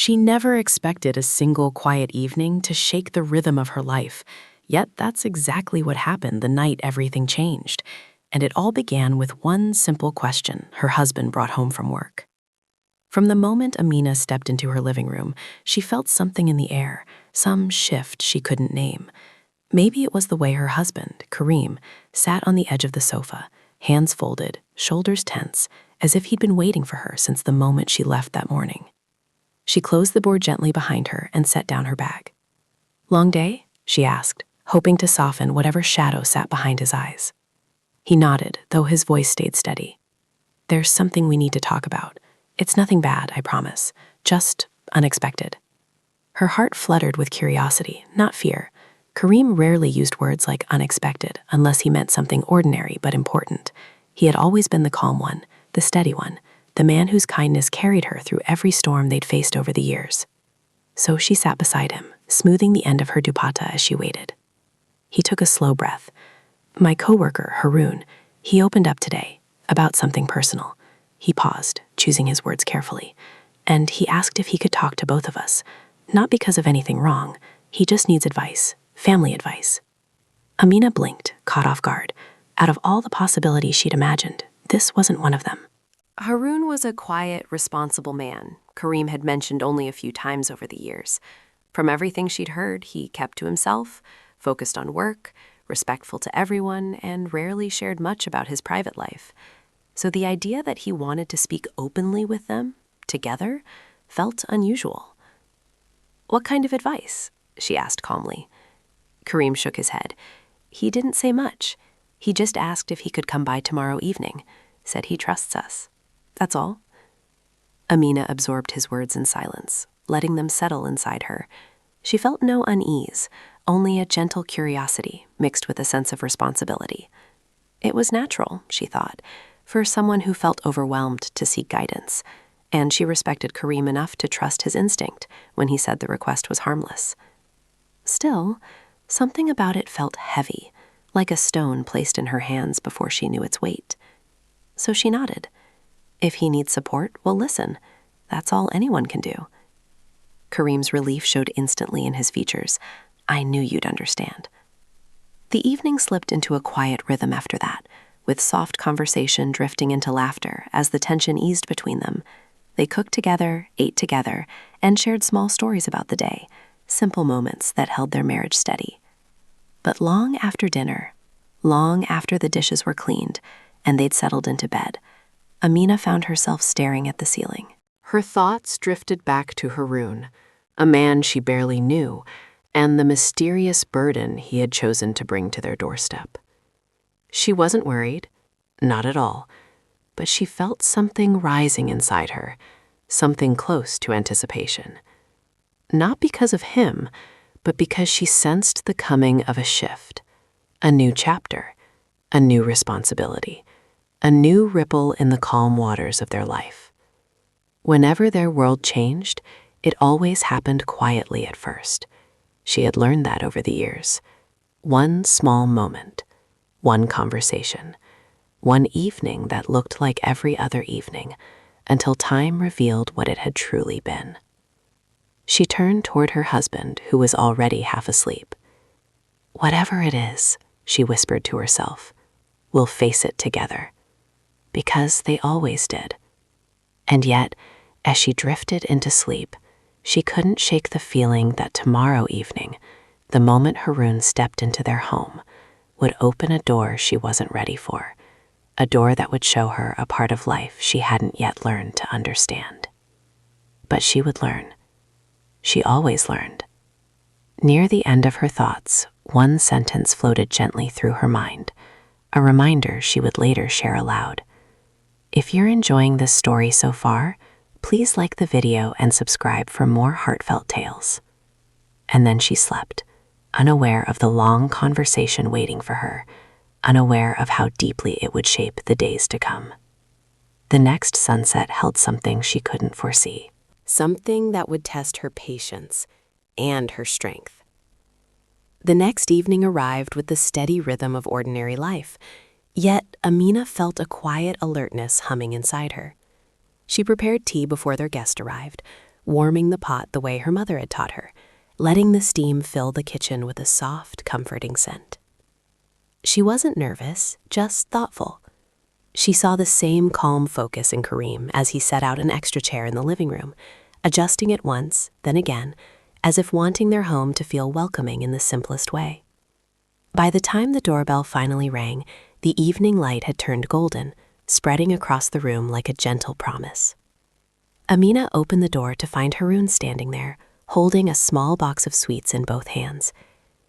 She never expected a single quiet evening to shake the rhythm of her life, yet that's exactly what happened the night everything changed. And it all began with one simple question her husband brought home from work. From the moment Amina stepped into her living room, she felt something in the air, some shift she couldn't name. Maybe it was the way her husband, Kareem, sat on the edge of the sofa, hands folded, shoulders tense, as if he'd been waiting for her since the moment she left that morning. She closed the door gently behind her and set down her bag. "Long day?" she asked, hoping to soften whatever shadow sat behind his eyes. He nodded, though his voice stayed steady. "There's something we need to talk about. It's nothing bad, I promise. Just unexpected." Her heart fluttered with curiosity, not fear. Kareem rarely used words like unexpected unless he meant something ordinary but important. He had always been the calm one, the steady one, the man whose kindness carried her through every storm they'd faced over the years. So she sat beside him, smoothing the end of her dupatta as she waited. He took a slow breath. "My coworker, Haroon, he opened up today, about something personal." He paused, choosing his words carefully, and he asked if he could talk to both of us. Not because of anything wrong, he just needs advice, family advice. Amina blinked, caught off guard. Out of all the possibilities she'd imagined, this wasn't one of them. Haroon was a quiet, responsible man Kareem had mentioned only a few times over the years. From everything she'd heard, he kept to himself, focused on work, respectful to everyone, and rarely shared much about his private life. So the idea that he wanted to speak openly with them, together, felt unusual. "What kind of advice?" she asked calmly. Kareem shook his head. "He didn't say much. He just asked if he could come by tomorrow evening, said he trusts us. That's all." Amina absorbed his words in silence, letting them settle inside her. She felt no unease, only a gentle curiosity mixed with a sense of responsibility. It was natural, she thought, for someone who felt overwhelmed to seek guidance, and she respected Kareem enough to trust his instinct when he said the request was harmless. Still, something about it felt heavy, like a stone placed in her hands before she knew its weight. So she nodded. If he needs support, we'll listen. That's all anyone can do. Kareem's relief showed instantly in his features. "I knew you'd understand." The evening slipped into a quiet rhythm after that, with soft conversation drifting into laughter as the tension eased between them. They cooked together, ate together, and shared small stories about the day, simple moments that held their marriage steady. But long after dinner, long after the dishes were cleaned and they'd settled into bed, Amina found herself staring at the ceiling. Her thoughts drifted back to Haroon, a man she barely knew, and the mysterious burden he had chosen to bring to their doorstep. She wasn't worried, not at all, but she felt something rising inside her, something close to anticipation. Not because of him, but because she sensed the coming of a shift, a new chapter, a new responsibility, a new ripple in the calm waters of their life. Whenever their world changed, it always happened quietly at first. She had learned that over the years. One small moment, one conversation, one evening that looked like every other evening, until time revealed what it had truly been. She turned toward her husband, who was already half asleep. "Whatever it is," she whispered to herself, "we'll face it together." Because they always did. And yet, as she drifted into sleep, she couldn't shake the feeling that tomorrow evening, the moment Haroon stepped into their home, would open a door she wasn't ready for, a door that would show her a part of life she hadn't yet learned to understand. But she would learn. She always learned. Near the end of her thoughts, one sentence floated gently through her mind, a reminder she would later share aloud. If you're enjoying this story so far, please like the video and subscribe for more heartfelt tales. And then she slept, unaware of the long conversation waiting for her, unaware of how deeply it would shape the days to come. The next sunset held something she couldn't foresee. Something that would test her patience and her strength. The next evening arrived with the steady rhythm of ordinary life, yet Amina felt a quiet alertness humming inside her. She prepared tea before their guest arrived, warming the pot the way her mother had taught her, letting the steam fill the kitchen with a soft, comforting scent. She wasn't nervous, just thoughtful. She saw the same calm focus in Kareem as he set out an extra chair in the living room, adjusting it once, then again, as if wanting their home to feel welcoming in the simplest way. By the time the doorbell finally rang, the evening light had turned golden, spreading across the room like a gentle promise. Amina opened the door to find Haroon standing there, holding a small box of sweets in both hands.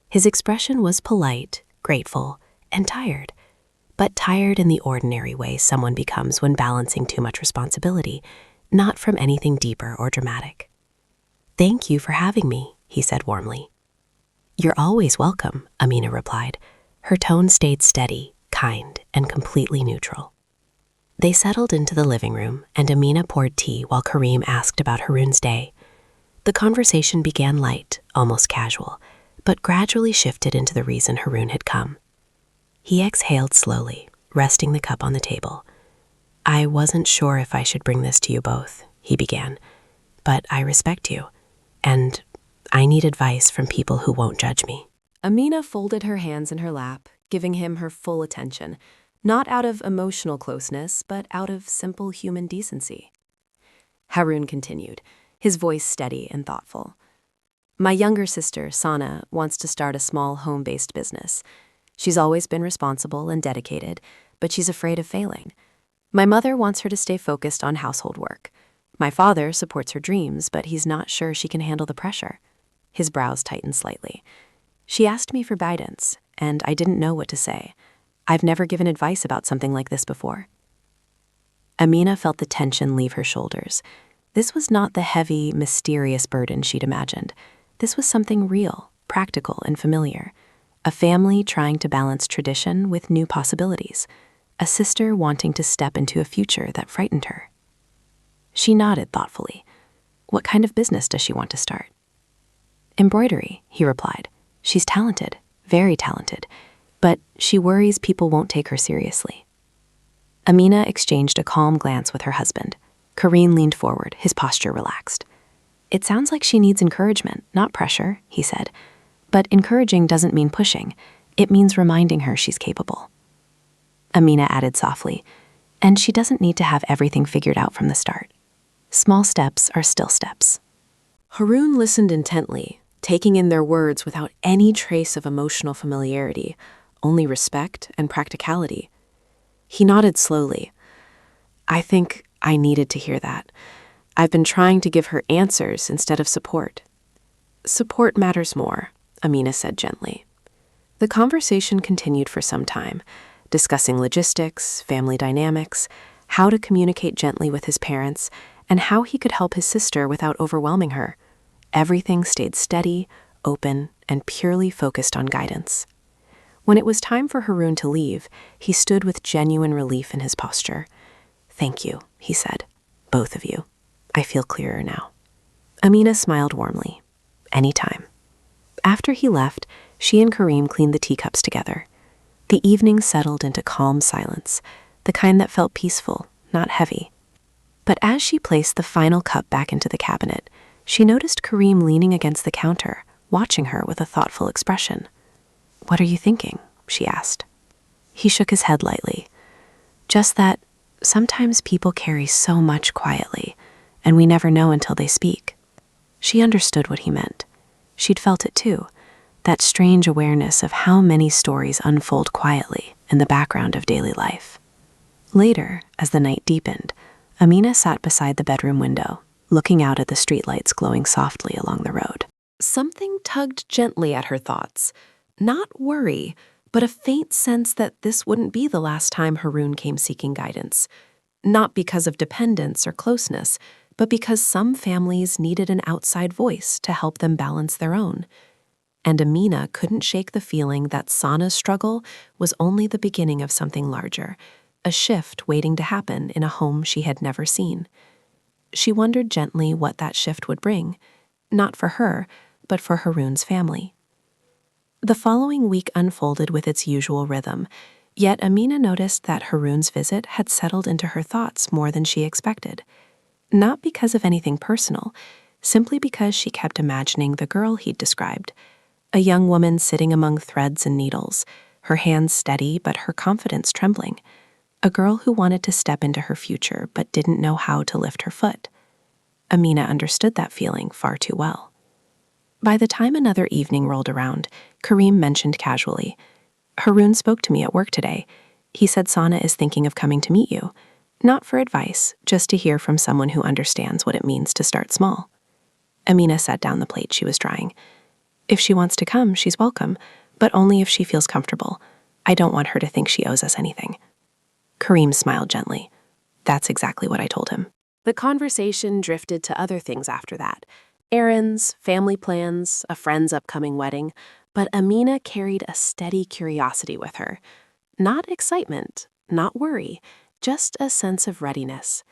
His expression was polite, grateful, and tired, but tired in the ordinary way someone becomes when balancing too much responsibility, not from anything deeper or dramatic. "Thank you for having me," he said warmly. "You're always welcome," Amina replied. Her tone stayed steady, kind, and completely neutral. They settled into the living room, and Amina poured tea while Kareem asked about Haroon's day. The conversation began light, almost casual, but gradually shifted into the reason Haroon had come. He exhaled slowly, resting the cup on the table. "I wasn't sure if I should bring this to you both," he began, "but I respect you, and I need advice from people who won't judge me." Amina folded her hands in her lap, giving him her full attention, not out of emotional closeness, but out of simple human decency. Haroon continued, his voice steady and thoughtful. "My younger sister, Sana, wants to start a small home-based business. She's always been responsible and dedicated, but she's afraid of failing. My mother wants her to stay focused on household work. My father supports her dreams, but he's not sure she can handle the pressure." His brows tightened slightly. "She asked me for guidance, and I didn't know what to say. I've never given advice about something like this before." Amina felt the tension leave her shoulders. This was not the heavy, mysterious burden she'd imagined. This was something real, practical, and familiar. A family trying to balance tradition with new possibilities. A sister wanting to step into a future that frightened her. She nodded thoughtfully. "What kind of business does she want to start?" "Embroidery," he replied. "She's talented, very talented, but she worries people won't take her seriously." Amina exchanged a calm glance with her husband. Kareem leaned forward, his posture relaxed. "It sounds like she needs encouragement, not pressure," he said. "But encouraging doesn't mean pushing. It means reminding her she's capable." Amina added softly, "And she doesn't need to have everything figured out from the start. Small steps are still steps." Haroon listened intently, taking in their words without any trace of emotional familiarity, only respect and practicality. He nodded slowly. "I think I needed to hear that. I've been trying to give her answers instead of support." "Support matters more," Amina said gently. The conversation continued for some time, discussing logistics, family dynamics, how to communicate gently with his parents, and how he could help his sister without overwhelming her. Everything stayed steady, open, and purely focused on guidance. When it was time for Haroon to leave, he stood with genuine relief in his posture. "Thank you," he said. "Both of you. I feel clearer now." Amina smiled warmly. "Anytime." After he left, she and Kareem cleaned the teacups together. The evening settled into calm silence, the kind that felt peaceful, not heavy. But as she placed the final cup back into the cabinet, she noticed Kareem leaning against the counter, watching her with a thoughtful expression. "What are you thinking?" she asked. He shook his head lightly. "Just that sometimes people carry so much quietly, and we never know until they speak." She understood what he meant. She'd felt it too, that strange awareness of how many stories unfold quietly in the background of daily life. Later, as the night deepened, Amina sat beside the bedroom window, looking out at the streetlights glowing softly along the road. Something tugged gently at her thoughts. Not worry, but a faint sense that this wouldn't be the last time Haroon came seeking guidance. Not because of dependence or closeness, but because some families needed an outside voice to help them balance their own. And Amina couldn't shake the feeling that Sana's struggle was only the beginning of something larger, a shift waiting to happen in a home she had never seen. She wondered gently what that shift would bring, not for her, but for Haroon's family. The following week unfolded with its usual rhythm, yet Amina noticed that Haroon's visit had settled into her thoughts more than she expected. Not because of anything personal, simply because she kept imagining the girl he'd described, a young woman sitting among threads and needles, her hands steady but her confidence trembling, a girl who wanted to step into her future but didn't know how to lift her foot. Amina understood that feeling far too well. By the time another evening rolled around, Kareem mentioned casually, "Haroon spoke to me at work today. He said Sana is thinking of coming to meet you. Not for advice, just to hear from someone who understands what it means to start small." Amina set down the plate she was drying. "If she wants to come, she's welcome, but only if she feels comfortable. I don't want her to think she owes us anything." Kareem smiled gently. "That's exactly what I told him." The conversation drifted to other things after that. Errands, family plans, a friend's upcoming wedding, but Amina carried a steady curiosity with her. Not excitement, not worry, just a sense of readiness.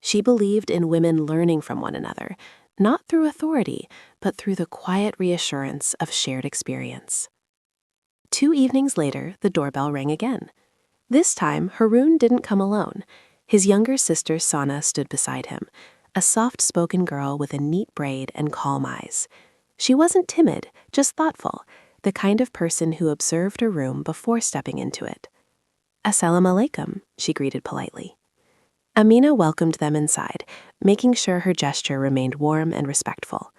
She believed in women learning from one another, not through authority, but through the quiet reassurance of shared experience. 2 evenings later, the doorbell rang again. This time, Haroon didn't come alone. His younger sister, Sana, stood beside him, a soft-spoken girl with a neat braid and calm eyes. She wasn't timid, just thoughtful, the kind of person who observed a room before stepping into it. "Assalamu alaikum," she greeted politely. Amina welcomed them inside, making sure her gesture remained warm and respectful.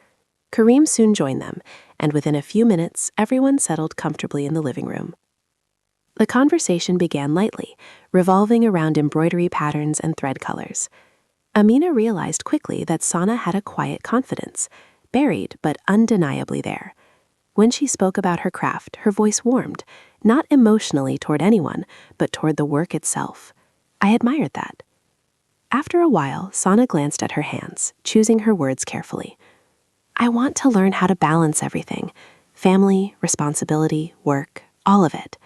Kareem soon joined them, and within a few minutes, everyone settled comfortably in the living room. The conversation began lightly, revolving around embroidery patterns and thread colors. Amina realized quickly that Sana had a quiet confidence, buried but undeniably there. When she spoke about her craft, her voice warmed, not emotionally toward anyone, but toward the work itself. I admired that. After a while, Sana glanced at her hands, choosing her words carefully. "I want to learn how to balance everything. Family, responsibility, work, all of it.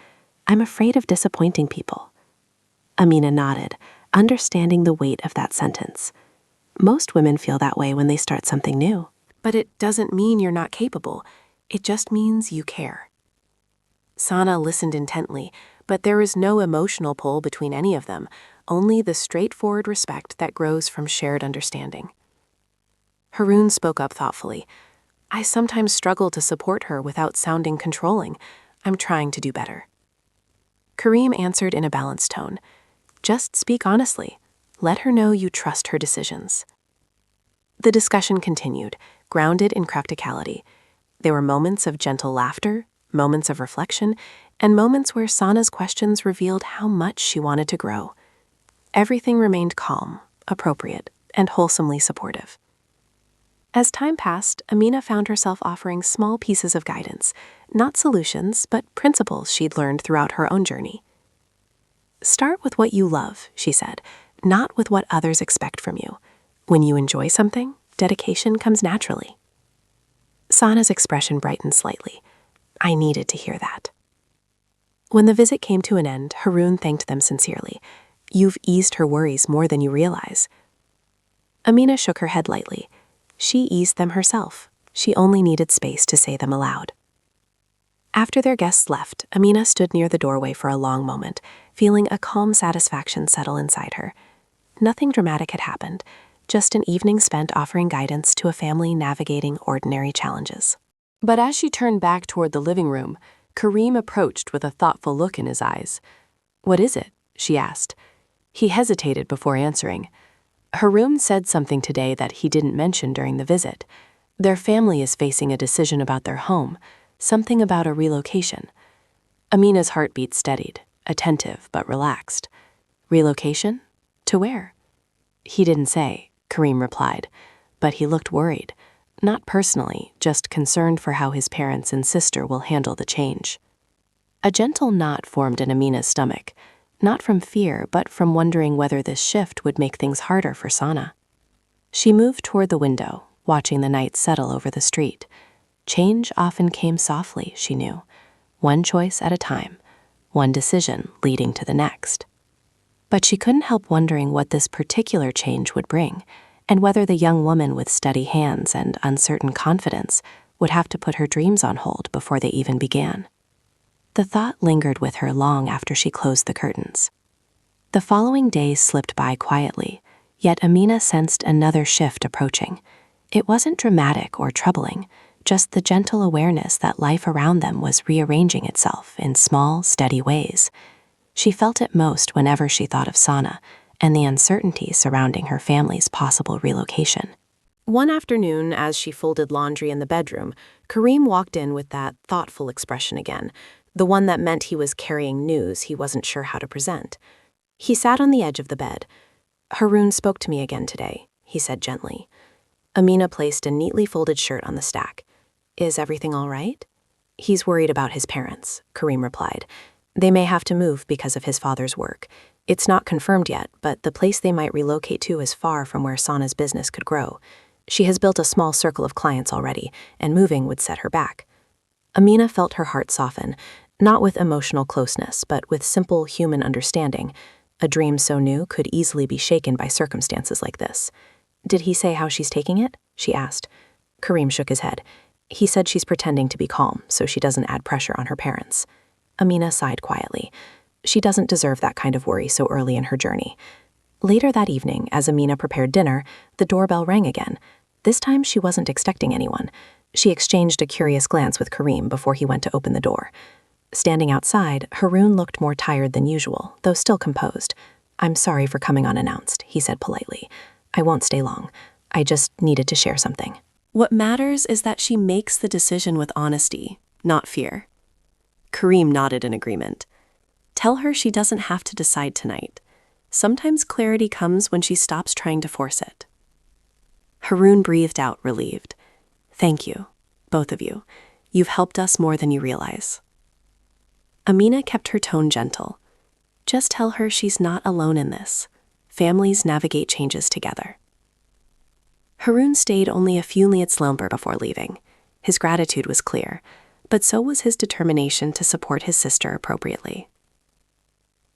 I'm afraid of disappointing people." Amina nodded, understanding the weight of that sentence. Most women feel that way when they start something new. But it doesn't mean you're not capable. It just means you care. Sana listened intently, but there was no emotional pull between any of them, only the straightforward respect that grows from shared understanding. Haroon spoke up thoughtfully. "I sometimes struggle to support her without sounding controlling. I'm trying to do better." Kareem answered in a balanced tone. "Just speak honestly. Let her know you trust her decisions." The discussion continued, grounded in practicality. There were moments of gentle laughter, moments of reflection, and moments where Sana's questions revealed how much she wanted to grow. Everything remained calm, appropriate, and wholesomely supportive. As time passed, Amina found herself offering small pieces of guidance, not solutions, but principles she'd learned throughout her own journey. "Start with what you love," she said, "not with what others expect from you. When you enjoy something, dedication comes naturally." Sana's expression brightened slightly. I needed to hear that. When the visit came to an end, Haroon thanked them sincerely. "You've eased her worries more than you realize." Amina shook her head lightly. She eased them herself. She only needed space to say them aloud. After their guests left, Amina stood near the doorway for a long moment, feeling a calm satisfaction settle inside her. Nothing dramatic had happened, just an evening spent offering guidance to a family navigating ordinary challenges. But as she turned back toward the living room, Kareem approached with a thoughtful look in his eyes. "What is it?" she asked. He hesitated before answering. "Haroon said something today that he didn't mention during the visit. Their family is facing a decision about their home, something about a relocation." Amina's heartbeat steadied, attentive but relaxed. "Relocation? To where?" "He didn't say," Kareem replied, but he looked worried. Not personally, just concerned for how his parents and sister will handle the change. A gentle knot formed in Amina's stomach, not from fear, but from wondering whether this shift would make things harder for Sana. She moved toward the window, watching the night settle over the street. Change often came softly, she knew, one choice at a time, one decision leading to the next. But she couldn't help wondering what this particular change would bring, and whether the young woman with steady hands and uncertain confidence would have to put her dreams on hold before they even began. The thought lingered with her long after she closed the curtains. The following days slipped by quietly, yet Amina sensed another shift approaching. It wasn't dramatic or troubling, just the gentle awareness that life around them was rearranging itself in small, steady ways. She felt it most whenever she thought of Sana and the uncertainty surrounding her family's possible relocation. One afternoon, as she folded laundry in the bedroom, Kareem walked in with that thoughtful expression again, the one that meant he was carrying news he wasn't sure how to present. He sat on the edge of the bed. "Haroon spoke to me again today," he said gently. Amina placed a neatly folded shirt on the stack. "Is everything all right?" "He's worried about his parents," Kareem replied. "They may have to move because of his father's work. It's not confirmed yet, but the place they might relocate to is far from where Sana's business could grow. She has built a small circle of clients already, and moving would set her back." Amina felt her heart soften, not with emotional closeness, but with simple human understanding. A dream so new could easily be shaken by circumstances like this. "Did he say how she's taking it?" she asked. Kareem shook his head. "He said she's pretending to be calm, so she doesn't add pressure on her parents." Amina sighed quietly. She doesn't deserve that kind of worry so early in her journey. Later that evening, as Amina prepared dinner, the doorbell rang again. This time she wasn't expecting anyone. She exchanged a curious glance with Kareem before he went to open the door. Standing outside, Haroon looked more tired than usual, though still composed. "I'm sorry for coming unannounced," he said politely. "I won't stay long. I just needed to share something." What matters is that she makes the decision with honesty, not fear. Kareem nodded in agreement. Tell her she doesn't have to decide tonight. Sometimes clarity comes when she stops trying to force it. Haroon breathed out, relieved. "Thank you, both of you. You've helped us more than you realize." Amina kept her tone gentle. Just tell her she's not alone in this. Families navigate changes together. Haroon stayed only a few minutes longer before leaving. His gratitude was clear, but so was his determination to support his sister appropriately.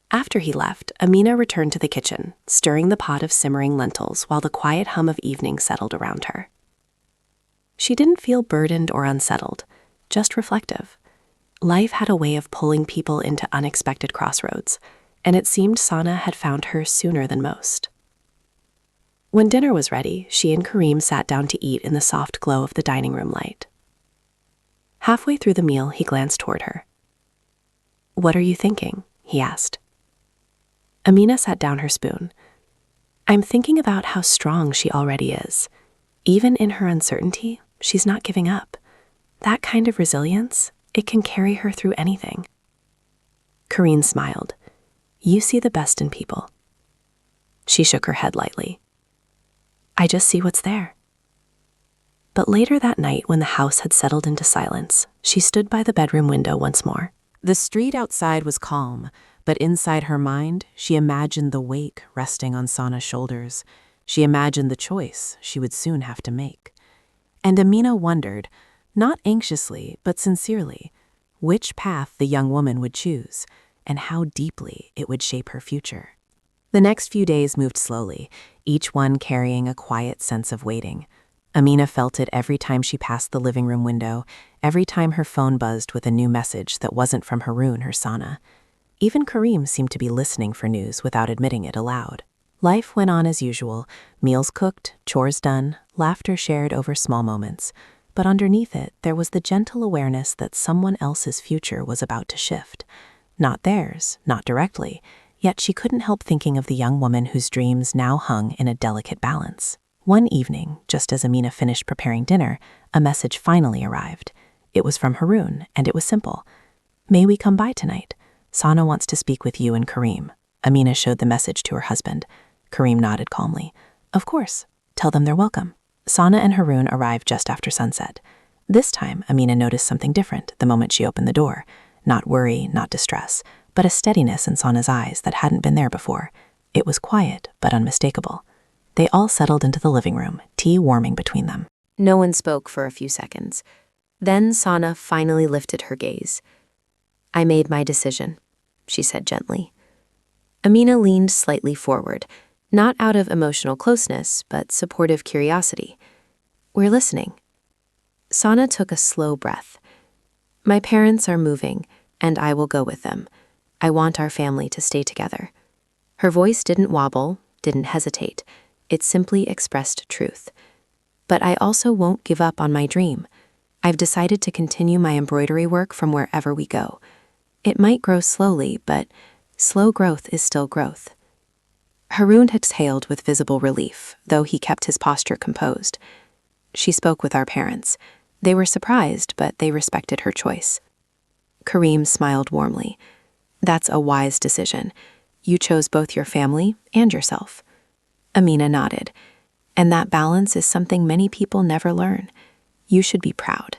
After he left, Amina returned to the kitchen, stirring the pot of simmering lentils while the quiet hum of evening settled around her. She didn't feel burdened or unsettled, just reflective. Life had a way of pulling people into unexpected crossroads, and it seemed Sana had found her sooner than most. When dinner was ready, she and Kareem sat down to eat in the soft glow of the dining room light. Halfway through the meal, he glanced toward her. "What are you thinking?" he asked. Amina set down her spoon. "I'm thinking about how strong she already is. Even in her uncertainty, she's not giving up. That kind of resilience, it can carry her through anything." Kareem smiled. "You see the best in people." She shook her head lightly. "I just see what's there." But later that night, when the house had settled into silence, she stood by the bedroom window once more. The street outside was calm, but inside her mind, she imagined the weight resting on Sana's shoulders. She imagined the choice she would soon have to make. And Amina wondered, not anxiously but sincerely, which path the young woman would choose and how deeply it would shape her future. The next few days moved slowly, each one carrying a quiet sense of waiting. Amina felt it every time she passed the living room window, every time her phone buzzed with a new message that wasn't from Haroon or Sana. Even Kareem seemed to be listening for news without admitting it aloud. Life went on as usual, meals cooked, chores done, laughter shared over small moments. But underneath it, there was the gentle awareness that someone else's future was about to shift. Not theirs, not directly, yet she couldn't help thinking of the young woman whose dreams now hung in a delicate balance. One evening, just as Amina finished preparing dinner, a message finally arrived. It was from Haroon, and it was simple. "May we come by tonight? Sana wants to speak with you and Kareem." Amina showed the message to her husband. Kareem nodded calmly. "Of course. Tell them they're welcome." Sana and Haroon arrived just after sunset. This time, Amina noticed something different the moment she opened the door. Not worry, not distress, but a steadiness in Sana's eyes that hadn't been there before. It was quiet, but unmistakable. They all settled into the living room, tea warming between them. No one spoke for a few seconds. Then Sana finally lifted her gaze. "I made my decision," she said gently. Amina leaned slightly forward, not out of emotional closeness, but supportive curiosity. "We're listening." Sana took a slow breath. "My parents are moving, and I will go with them. I want our family to stay together." Her voice didn't wobble, didn't hesitate. It simply expressed truth. But I also won't give up on my dream. I've decided to continue my embroidery work from wherever we go. It might grow slowly, but slow growth is still growth." Haroon exhaled with visible relief, though he kept his posture composed. She spoke with our parents. They were surprised, but they respected her choice. Kareem smiled warmly. "That's a wise decision. You chose both your family and yourself." Amina nodded. "And that balance is something many people never learn. You should be proud."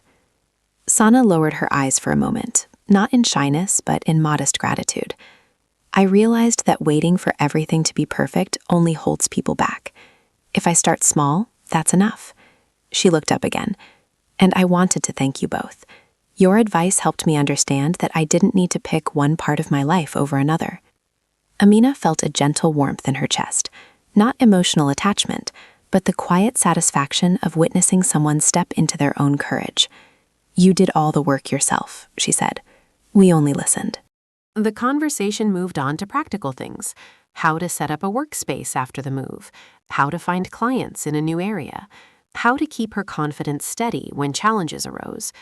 Sana lowered her eyes for a moment, not in shyness, but in modest gratitude. "I realized that waiting for everything to be perfect only holds people back. If I start small, that's enough." She looked up again. "And I wanted to thank you both. Your advice helped me understand that I didn't need to pick one part of my life over another." Amina felt a gentle warmth in her chest, not emotional attachment, but the quiet satisfaction of witnessing someone step into their own courage. "You did all the work yourself," she said. "We only listened." The conversation moved on to practical things: how to set up a workspace after the move, how to find clients in a new area, how to keep her confidence steady when challenges arose.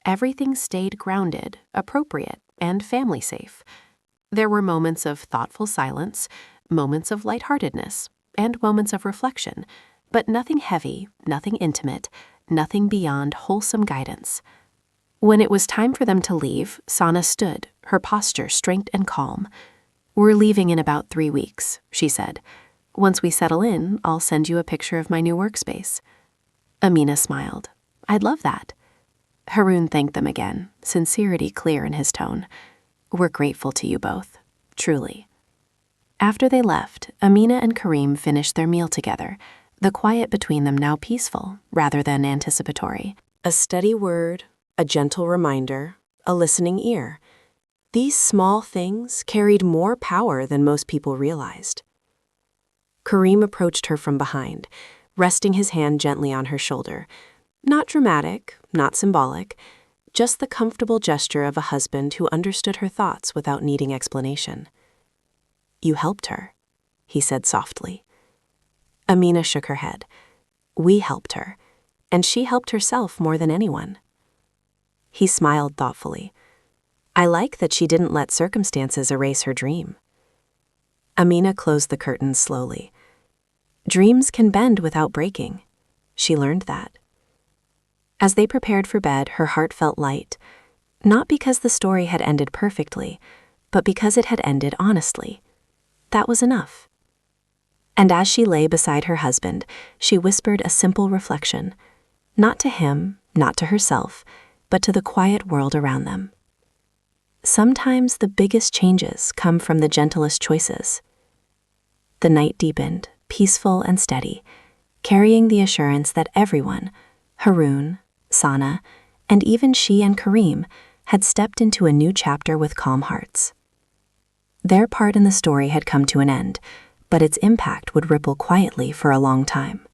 Everything stayed grounded, appropriate, and family safe. There were moments of thoughtful silence, moments of lightheartedness, and moments of reflection, but nothing heavy, nothing intimate, nothing beyond wholesome guidance. When it was time for them to leave, Sana stood, her posture straight and calm. "We're leaving in about 3 weeks," she said. "Once we settle in, I'll send you a picture of my new workspace." Amina smiled. "I'd love that." Haroon thanked them again, sincerity clear in his tone. "We're grateful to you both, truly." After they left, Amina and Kareem finished their meal together, the quiet between them now peaceful rather than anticipatory. A steady word, a gentle reminder, a listening ear. These small things carried more power than most people realized. Kareem approached her from behind, resting his hand gently on her shoulder. Not dramatic, not symbolic, just the comfortable gesture of a husband who understood her thoughts without needing explanation. "You helped her," he said softly. Amina shook her head. "We helped her, and she helped herself more than anyone." He smiled thoughtfully. "I like that she didn't let circumstances erase her dream." Amina closed the curtains slowly. Dreams can bend without breaking. She learned that. As they prepared for bed, her heart felt light, not because the story had ended perfectly, but because it had ended honestly. That was enough. And as she lay beside her husband, she whispered a simple reflection, not to him, not to herself, but to the quiet world around them. Sometimes the biggest changes come from the gentlest choices. The night deepened, peaceful and steady, carrying the assurance that everyone, Haroon, Sana, and even she and Kareem, had stepped into a new chapter with calm hearts. Their part in the story had come to an end, but its impact would ripple quietly for a long time.